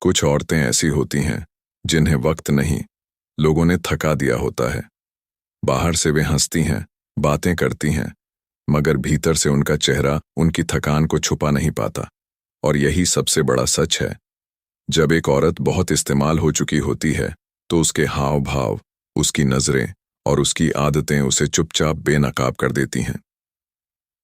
कुछ औरतें ऐसी होती हैं जिन्हें वक्त नहीं, लोगों ने थका दिया होता है। बाहर से वे हंसती हैं, बातें करती हैं, मगर भीतर से उनका चेहरा उनकी थकान को छुपा नहीं पाता। और यही सबसे बड़ा सच है। जब एक औरत बहुत इस्तेमाल हो चुकी होती है तो उसके हाव भाव, उसकी नज़रें और उसकी आदतें उसे चुपचाप बेनकाब कर देती हैं।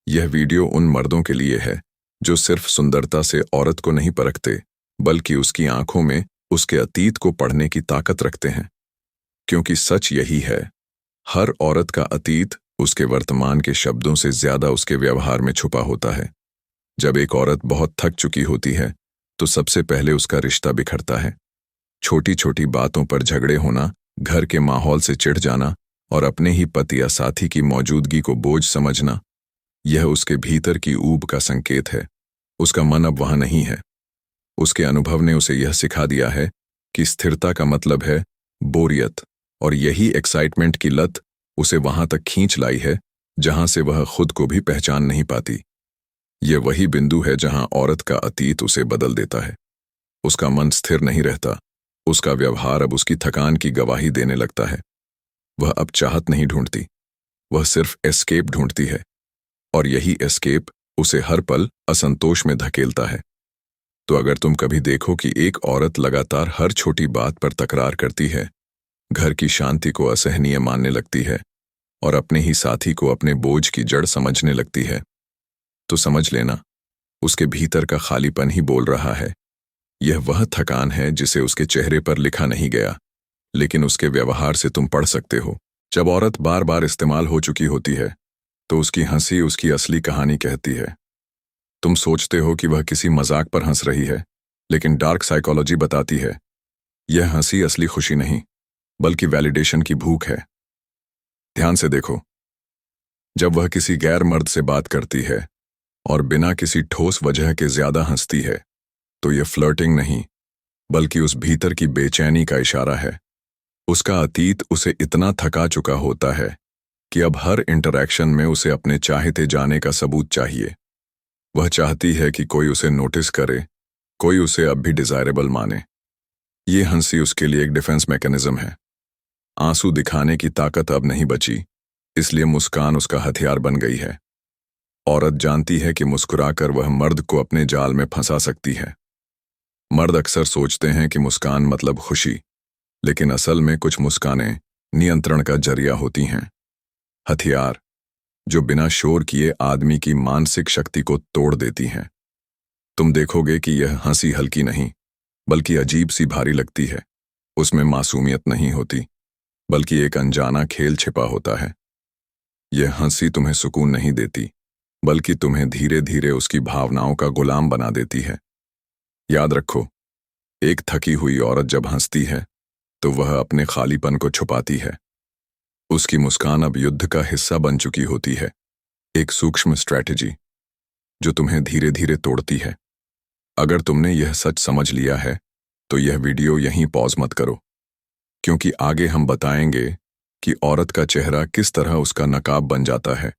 यह वीडियो उन मर्दों के लिए है जो सिर्फ सुंदरता से औरत को नहीं परखते, बल्कि उसकी आंखों में उसके अतीत को पढ़ने की ताकत रखते हैं। क्योंकि सच यही है, हर औरत का अतीत उसके वर्तमान के शब्दों से ज्यादा उसके व्यवहार में छुपा होता है। जब एक औरत बहुत थक चुकी होती है तो सबसे पहले उसका रिश्ता बिखरता है। छोटी छोटी बातों पर झगड़े होना, घर के माहौल से चिढ़ जाना और अपने ही पति या साथी की मौजूदगी को बोझ समझना, यह उसके भीतर की ऊब का संकेत है। उसका मन अब वहां नहीं है। उसके अनुभव ने उसे यह सिखा दिया है कि स्थिरता का मतलब है बोरियत, और यही एक्साइटमेंट की लत उसे वहां तक खींच लाई है जहां से वह खुद को भी पहचान नहीं पाती। यह वही बिंदु है जहां औरत का अतीत उसे बदल देता है। उसका मन स्थिर नहीं रहता। उसका व्यवहार अब उसकी थकान की गवाही देने लगता है। वह अब चाहत नहीं ढूंढती, वह सिर्फ एस्केप ढूंढती है, और यही एस्केप उसे हर पल असंतोष में धकेलता है। तो अगर तुम कभी देखो कि एक औरत लगातार हर छोटी बात पर तकरार करती है, घर की शांति को असहनीय मानने लगती है और अपने ही साथी को अपने बोझ की जड़ समझने लगती है, तो समझ लेना उसके भीतर का खालीपन ही बोल रहा है। यह वह थकान है जिसे उसके चेहरे पर लिखा नहीं गया, लेकिन उसके व्यवहार से तुम पढ़ सकते हो। जब औरत बार बार इस्तेमाल हो चुकी होती है तो उसकी हंसी उसकी असली कहानी कहती है। तुम सोचते हो कि वह किसी मजाक पर हंस रही है, लेकिन डार्क साइकोलॉजी बताती है यह हंसी असली खुशी नहीं, बल्कि वैलिडेशन की भूख है। ध्यान से देखो, जब वह किसी गैर मर्द से बात करती है और बिना किसी ठोस वजह के ज्यादा हंसती है, तो यह फ्लर्टिंग नहीं, बल्कि उस भीतर की बेचैनी का इशारा है। उसका अतीत उसे इतना थका चुका होता है कि अब हर इंटरैक्शन में उसे अपने चाहते जाने का सबूत चाहिए। वह चाहती है कि कोई उसे नोटिस करे, कोई उसे अब भी डिजायरेबल माने। ये हंसी उसके लिए एक डिफेंस मैकेनिज्म है। आंसू दिखाने की ताकत अब नहीं बची, इसलिए मुस्कान उसका हथियार बन गई है। औरत जानती है कि मुस्कुराकर वह मर्द को अपने जाल में फंसा सकती है। मर्द अक्सर सोचते हैं कि मुस्कान मतलब खुशी, लेकिन असल में कुछ मुस्कानें नियंत्रण का जरिया होती हैं। हथियार जो बिना शोर किए आदमी की मानसिक शक्ति को तोड़ देती हैं। तुम देखोगे कि यह हंसी हल्की नहीं, बल्कि अजीब सी भारी लगती है। उसमें मासूमियत नहीं होती, बल्कि एक अनजाना खेल छिपा होता है। यह हंसी तुम्हें सुकून नहीं देती, बल्कि तुम्हें धीरे धीरे उसकी भावनाओं का गुलाम बना देती है। याद रखो, एक थकी हुई औरत जब हंसती है तो वह अपने खालीपन को छुपाती है। उसकी मुस्कान अब युद्ध का हिस्सा बन चुकी होती है, एक सूक्ष्म स्ट्रैटेजी जो तुम्हें धीरे धीरे तोड़ती है। अगर तुमने यह सच समझ लिया है तो यह वीडियो यहीं पॉज मत करो, क्योंकि आगे हम बताएंगे कि औरत का चेहरा किस तरह उसका नकाब बन जाता है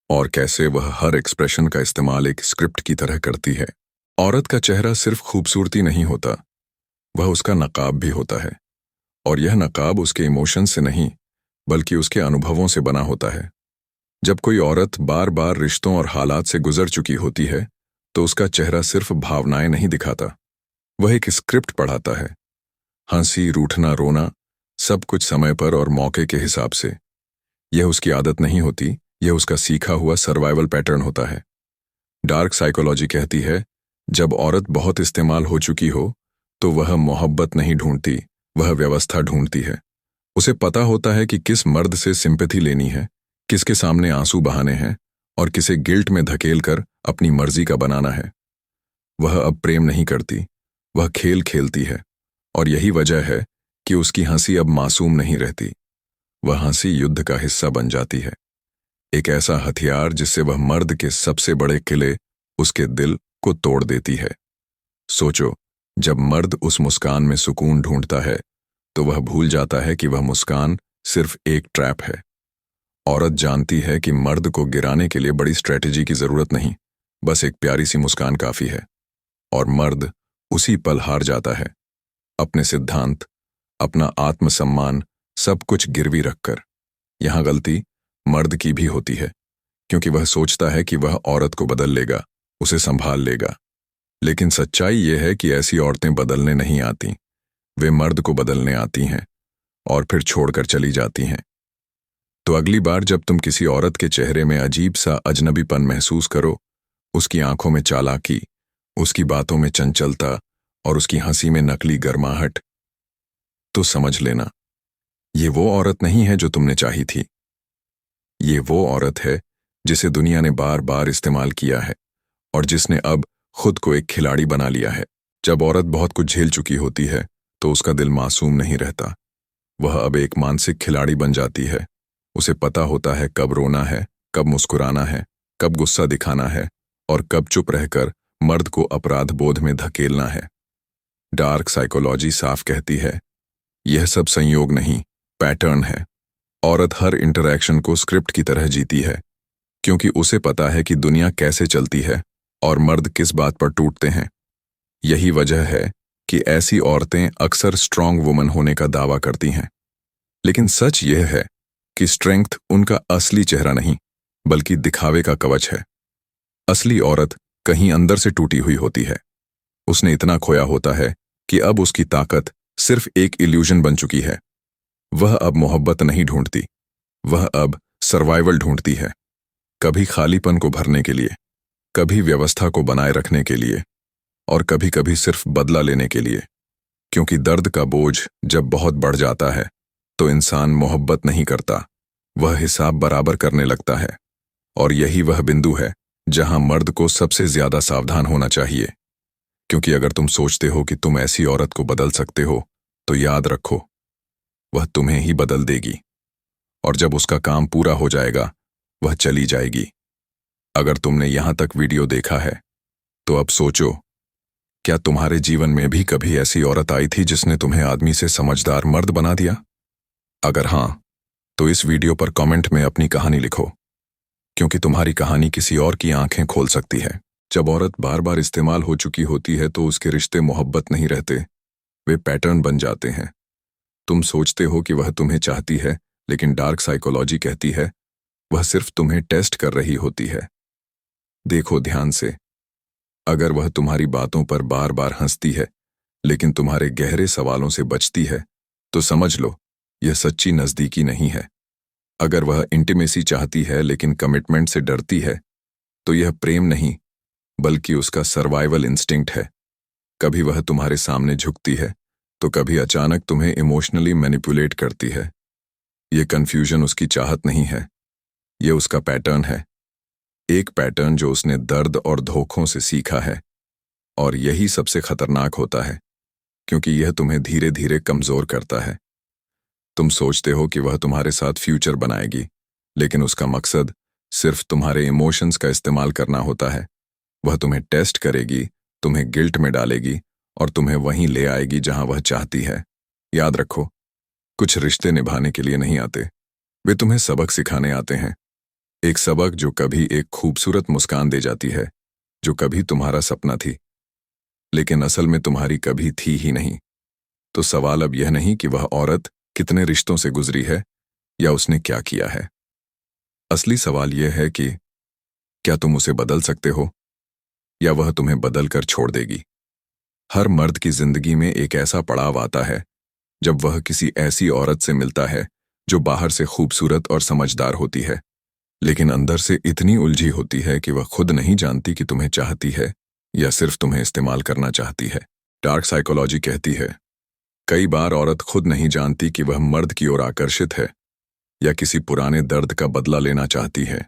और कैसे वह हर एक्सप्रेशन का इस्तेमाल एक स्क्रिप्ट की तरह करती है। औरत का चेहरा सिर्फ खूबसूरती नहीं होता, वह उसका नकाब भी होता है, और यह नकाब उसके इमोशन से नहीं, बल्कि उसके अनुभवों से बना होता है। जब कोई औरत बार बार रिश्तों और हालात से गुजर चुकी होती है तो उसका चेहरा सिर्फ भावनाएं नहीं दिखाता, वह एक स्क्रिप्ट पढ़ाता है। हंसी, रूठना, रोना, सब कुछ समय पर और मौके के हिसाब से। यह उसकी आदत नहीं होती, यह उसका सीखा हुआ सर्वाइवल पैटर्न होता है। डार्क साइकोलॉजी कहती है जब औरत बहुत इस्तेमाल हो चुकी हो तो वह मोहब्बत नहीं ढूंढती, वह व्यवस्था ढूंढती है। उसे पता होता है कि किस मर्द से सिंपैथी लेनी है, किसके सामने आंसू बहाने हैं और किसे गिल्ट में धकेल कर अपनी मर्जी का बनाना है। वह अब प्रेम नहीं करती, वह खेल खेलती है, और यही वजह है कि उसकी हंसी अब मासूम नहीं रहती। वह हंसी युद्ध का हिस्सा बन जाती है, एक ऐसा हथियार जिससे वह मर्द के सबसे बड़े किले, उसके दिल को तोड़ देती है। सोचो, जब मर्द उस मुस्कान में सुकून ढूंढता है तो वह भूल जाता है कि वह मुस्कान सिर्फ एक ट्रैप है। औरत जानती है कि मर्द को गिराने के लिए बड़ी स्ट्रेटेजी की जरूरत नहीं, बस एक प्यारी सी मुस्कान काफी है, और मर्द उसी पल हार जाता है। अपने सिद्धांत, अपना आत्मसम्मान सब कुछ गिरवी रखकर। यहां गलती मर्द की भी होती है, क्योंकि वह सोचता है कि वह औरत को बदल लेगा, उसे संभाल लेगा। लेकिन सच्चाई यह है कि ऐसी औरतें बदलने नहीं आती, वे मर्द को बदलने आती हैं और फिर छोड़कर चली जाती हैं। तो अगली बार जब तुम किसी औरत के चेहरे में अजीब सा अजनबीपन महसूस करो, उसकी आंखों में चालाकी, उसकी बातों में चंचलता और उसकी हंसी में नकली गर्माहट, तो समझ लेना, ये वो औरत नहीं है जो तुमने चाही थी। ये वो औरत है जिसे दुनिया ने बार बार इस्तेमाल किया है और जिसने अब खुद को एक खिलाड़ी बना लिया है। जब औरत बहुत कुछ झेल चुकी होती है तो उसका दिल मासूम नहीं रहता। वह अब एक मानसिक खिलाड़ी बन जाती है। उसे पता होता है कब रोना है, कब मुस्कुराना है, कब गुस्सा दिखाना है और कब चुप रहकर मर्द को अपराध बोध में धकेलना है। डार्क साइकोलॉजी साफ कहती है, यह सब संयोग नहीं, पैटर्न है। औरत हर इंटरैक्शन को स्क्रिप्ट की तरह जीती है, क्योंकि उसे पता है कि दुनिया कैसे चलती है और मर्द किस बात पर टूटते हैं। यही वजह है कि ऐसी औरतें अक्सर स्ट्रांग वुमन होने का दावा करती हैं। लेकिन सच यह है कि स्ट्रेंथ उनका असली चेहरा नहीं, बल्कि दिखावे का कवच है। असली औरत कहीं अंदर से टूटी हुई होती है। उसने इतना खोया होता है कि अब उसकी ताकत सिर्फ एक इल्यूजन बन चुकी है। वह अब मोहब्बत नहीं ढूंढती, वह अब सर्वाइवल ढूंढती है। कभी खालीपन को भरने के लिए, कभी व्यवस्था को बनाए रखने के लिए और कभी कभी सिर्फ बदला लेने के लिए। क्योंकि दर्द का बोझ जब बहुत बढ़ जाता है तो इंसान मोहब्बत नहीं करता, वह हिसाब बराबर करने लगता है। और यही वह बिंदु है जहां मर्द को सबसे ज्यादा सावधान होना चाहिए। क्योंकि अगर तुम सोचते हो कि तुम ऐसी औरत को बदल सकते हो, तो याद रखो, वह तुम्हें ही बदल देगी। और जब उसका काम पूरा हो जाएगा, वह चली जाएगी। अगर तुमने यहां तक वीडियो देखा है, तो अब सोचो, क्या तुम्हारे जीवन में भी कभी ऐसी औरत आई थी जिसने तुम्हें आदमी से समझदार मर्द बना दिया? अगर हां, तो इस वीडियो पर कमेंट में अपनी कहानी लिखो, क्योंकि तुम्हारी कहानी किसी और की आंखें खोल सकती है। जब औरत बार बार इस्तेमाल हो चुकी होती है तो उसके रिश्ते मोहब्बत नहीं रहते, वे पैटर्न बन जाते हैं। तुम सोचते हो कि वह तुम्हें चाहती है, लेकिन डार्क साइकोलॉजी कहती है वह सिर्फ तुम्हें टेस्ट कर रही होती है। देखो ध्यान से, अगर वह तुम्हारी बातों पर बार बार हंसती है लेकिन तुम्हारे गहरे सवालों से बचती है, तो समझ लो यह सच्ची नजदीकी नहीं है। अगर वह इंटीमेसी चाहती है लेकिन कमिटमेंट से डरती है, तो यह प्रेम नहीं, बल्कि उसका सर्वाइवल इंस्टिंक्ट है। कभी वह तुम्हारे सामने झुकती है तो कभी अचानक तुम्हें इमोशनली मैनिपुलेट करती है। यह कंफ्यूजन उसकी चाहत नहीं है, यह उसका पैटर्न है। एक पैटर्न जो उसने दर्द और धोखों से सीखा है। और यही सबसे खतरनाक होता है, क्योंकि यह तुम्हें धीरे धीरे कमजोर करता है। तुम सोचते हो कि वह तुम्हारे साथ फ्यूचर बनाएगी, लेकिन उसका मकसद सिर्फ तुम्हारे इमोशंस का इस्तेमाल करना होता है। वह तुम्हें टेस्ट करेगी, तुम्हें गिल्ट में डालेगी और तुम्हें वहीं ले आएगी जहां वह चाहती है। याद रखो, कुछ रिश्ते निभाने के लिए नहीं आते, वे तुम्हें सबक सिखाने आते हैं। एक सबक जो कभी एक खूबसूरत मुस्कान दे जाती है, जो कभी तुम्हारा सपना थी, लेकिन असल में तुम्हारी कभी थी ही नहीं। तो सवाल अब यह नहीं कि वह औरत कितने रिश्तों से गुजरी है या उसने क्या किया है। असली सवाल यह है कि क्या तुम उसे बदल सकते हो या वह तुम्हें बदल कर छोड़ देगी। हर मर्द की जिंदगी में एक ऐसा पड़ाव आता है जब वह किसी ऐसी औरत से मिलता है जो बाहर से खूबसूरत और समझदार होती है, लेकिन अंदर से इतनी उलझी होती है कि वह खुद नहीं जानती कि तुम्हें चाहती है या सिर्फ तुम्हें इस्तेमाल करना चाहती है। डार्क साइकोलॉजी कहती है, कई बार औरत खुद नहीं जानती कि वह मर्द की ओर आकर्षित है या किसी पुराने दर्द का बदला लेना चाहती है।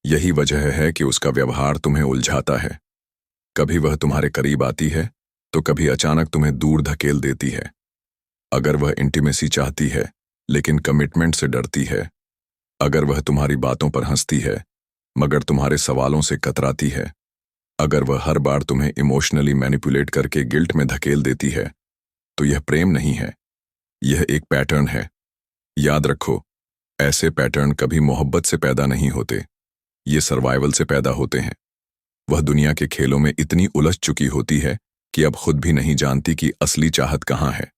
यही वजह है कि उसका व्यवहार तुम्हें उलझाता है। कभी वह तुम्हारे करीब आती है तो कभी अचानक तुम्हें दूर धकेल देती है। अगर वह इंटीमेसी चाहती है लेकिन कमिटमेंट से डरती है, अगर वह तुम्हारी बातों पर हंसती है मगर तुम्हारे सवालों से कतराती है, अगर वह हर बार तुम्हें इमोशनली मैनिपुलेट करके गिल्ट में धकेल देती है, तो यह प्रेम नहीं है, यह एक पैटर्न है। याद रखो, ऐसे पैटर्न कभी मोहब्बत से पैदा नहीं होते, ये सर्वाइवल से पैदा होते हैं। वह दुनिया के खेलों में इतनी उलझ चुकी होती है कि अब खुद भी नहीं जानती कि असली चाहत कहाँ है।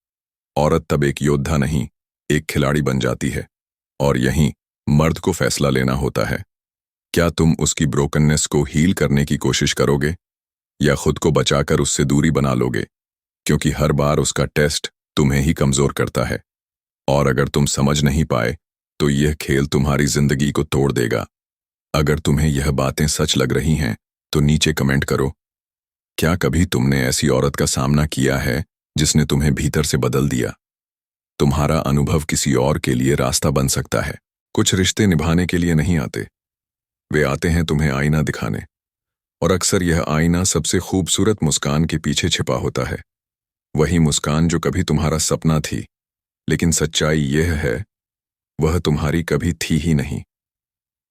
औरत तब एक योद्धा नहीं, एक खिलाड़ी बन जाती है, और यहीं मर्द को फैसला लेना होता है। क्या तुम उसकी ब्रोकननेस को हील करने की कोशिश करोगे, या खुद को बचाकर उससे दूरी बना लोगे, क्योंकि हर बार उसका टेस्ट तुम्हें ही कमजोर करता है। और अगर तुम समझ नहीं पाए तो यह खेल तुम्हारी जिंदगी को तोड़ देगा। अगर तुम्हें यह बातें सच लग रही हैं तो नीचे कमेंट करो। क्या कभी तुमने ऐसी औरत का सामना किया है जिसने तुम्हें भीतर से बदल दिया? तुम्हारा अनुभव किसी और के लिए रास्ता बन सकता है। कुछ रिश्ते निभाने के लिए नहीं आते, वे आते हैं तुम्हें आईना दिखाने। और अक्सर यह आईना सबसे खूबसूरत मुस्कान के पीछे छिपा होता है। वही मुस्कान जो कभी तुम्हारा सपना थी, लेकिन सच्चाई यह है वह तुम्हारी कभी थी ही नहीं।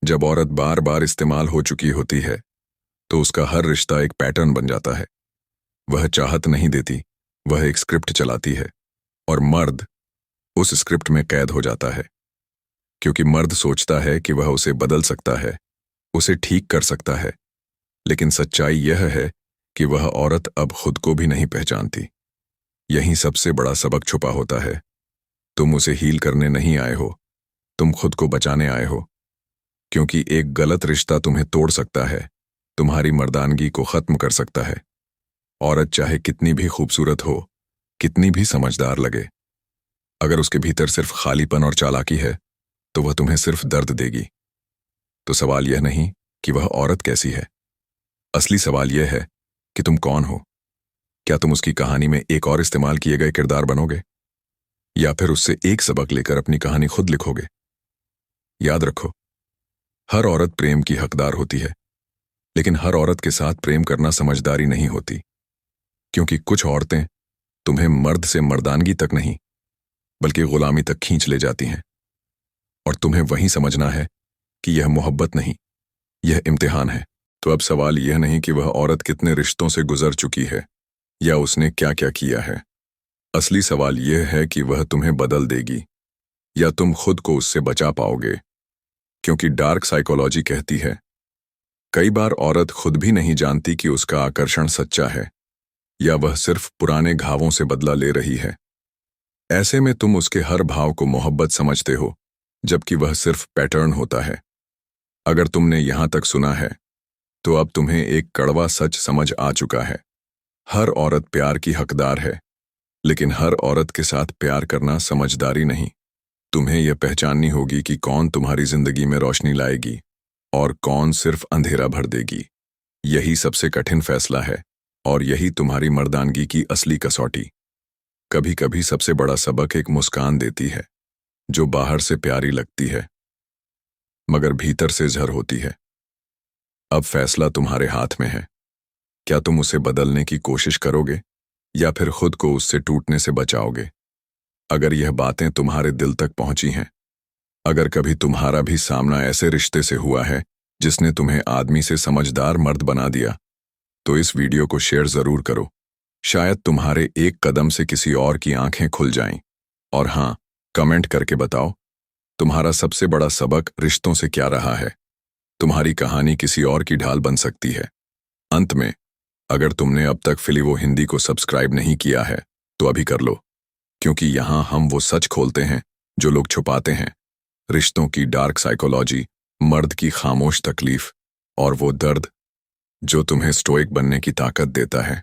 जब औरत बार बार इस्तेमाल हो चुकी होती है तो उसका हर रिश्ता एक पैटर्न बन जाता है। वह चाहत नहीं देती, वह एक स्क्रिप्ट चलाती है, और मर्द उस स्क्रिप्ट में कैद हो जाता है। क्योंकि मर्द सोचता है कि वह उसे बदल सकता है, उसे ठीक कर सकता है, लेकिन सच्चाई यह है कि वह औरत अब खुद को भी नहीं पहचानती। यहीं सबसे बड़ा सबक छुपा होता है। तुम उसे हील करने नहीं आए हो, तुम खुद को बचाने आए हो। क्योंकि एक गलत रिश्ता तुम्हें तोड़ सकता है, तुम्हारी मर्दानगी को खत्म कर सकता है। औरत चाहे कितनी भी खूबसूरत हो, कितनी भी समझदार लगे, अगर उसके भीतर सिर्फ खालीपन और चालाकी है तो वह तुम्हें सिर्फ दर्द देगी। तो सवाल यह नहीं कि वह औरत कैसी है, असली सवाल यह है कि तुम कौन हो। क्या तुम उसकी कहानी में एक और इस्तेमाल किए गए किरदार बनोगे, या फिर उससे एक सबक लेकर अपनी कहानी खुद लिखोगे? याद रखो, हर औरत प्रेम की हकदार होती है, लेकिन हर औरत के साथ प्रेम करना समझदारी नहीं होती। क्योंकि कुछ औरतें तुम्हें मर्द से मर्दानगी तक नहीं, बल्कि गुलामी तक खींच ले जाती हैं। और तुम्हें वहीं समझना है कि यह मोहब्बत नहीं, यह इम्तिहान है। तो अब सवाल यह नहीं कि वह औरत कितने रिश्तों से गुजर चुकी है या उसने क्या क्या किया है। असली सवाल यह है कि वह तुम्हें बदल देगी या तुम खुद को उससे बचा पाओगे। क्योंकि डार्क साइकोलॉजी कहती है, कई बार औरत खुद भी नहीं जानती कि उसका आकर्षण सच्चा है या वह सिर्फ पुराने घावों से बदला ले रही है। ऐसे में तुम उसके हर भाव को मोहब्बत समझते हो, जबकि वह सिर्फ पैटर्न होता है। अगर तुमने यहां तक सुना है तो अब तुम्हें एक कड़वा सच समझ आ चुका है। हर औरत प्यार की हकदार है, लेकिन हर औरत के साथ प्यार करना समझदारी नहीं। तुम्हें यह पहचाननी होगी कि कौन तुम्हारी जिंदगी में रोशनी लाएगी और कौन सिर्फ अंधेरा भर देगी। यही सबसे कठिन फैसला है, और यही तुम्हारी मर्दानगी की असली कसौटी। कभी कभी सबसे बड़ा सबक एक मुस्कान देती है, जो बाहर से प्यारी लगती है मगर भीतर से जहर होती है। अब फैसला तुम्हारे हाथ में है। क्या तुम उसे बदलने की कोशिश करोगे या फिर खुद को उससे टूटने से बचाओगे? अगर यह बातें तुम्हारे दिल तक पहुंची हैं, अगर कभी तुम्हारा भी सामना ऐसे रिश्ते से हुआ है जिसने तुम्हें आदमी से समझदार मर्द बना दिया, तो इस वीडियो को शेयर जरूर करो। शायद तुम्हारे एक कदम से किसी और की आंखें खुल जाएं। और हाँ, कमेंट करके बताओ तुम्हारा सबसे बड़ा सबक रिश्तों से क्या रहा है। तुम्हारी कहानी किसी और की ढाल बन सकती है। अंत में, अगर तुमने अब तक फिलीवो हिंदी को सब्सक्राइब नहीं किया है तो अभी कर लो, क्योंकि यहाँ हम वो सच खोलते हैं जो लोग छुपाते हैं। रिश्तों की डार्क साइकोलॉजी, मर्द की खामोश तकलीफ, और वो दर्द जो तुम्हें स्टोइक बनने की ताकत देता है।